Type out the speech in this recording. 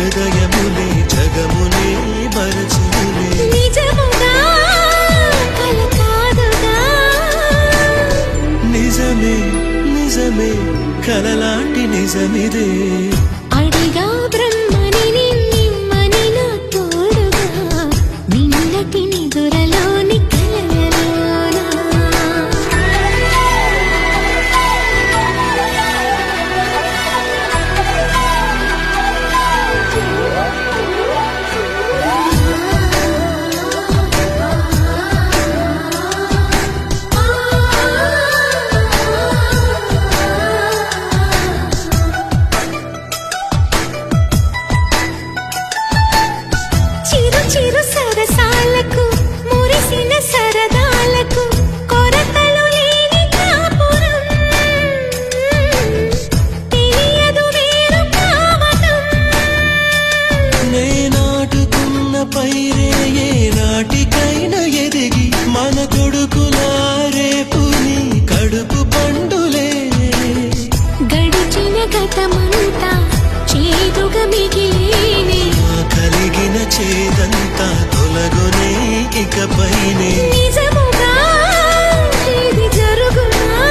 హృదయములే జగమునే మరచులే నిజముగా కల కాదుగా నిజమే నిజమే కలలాంటి నిజమిదే అడిగా బ్రహ్మని నిమ్మని నా తోడుగా నిన్నటి నిదురలోని కలలోనా చిరు చిరు సరసాలకు మురిసిన సరదాలకు కొరతలు లేని కాపురం తెలియదు వేరు కావటం నేనాటుకున్న పైరే ఏ నాటికైనా ఎదిగి మన కొడుకులా రేపు నీ కడుపు పండులే గడిచిన గతమంతా చేదుగా మిగిలేనే కలిగిన చేదంతా తొలగునే ఇకపైనే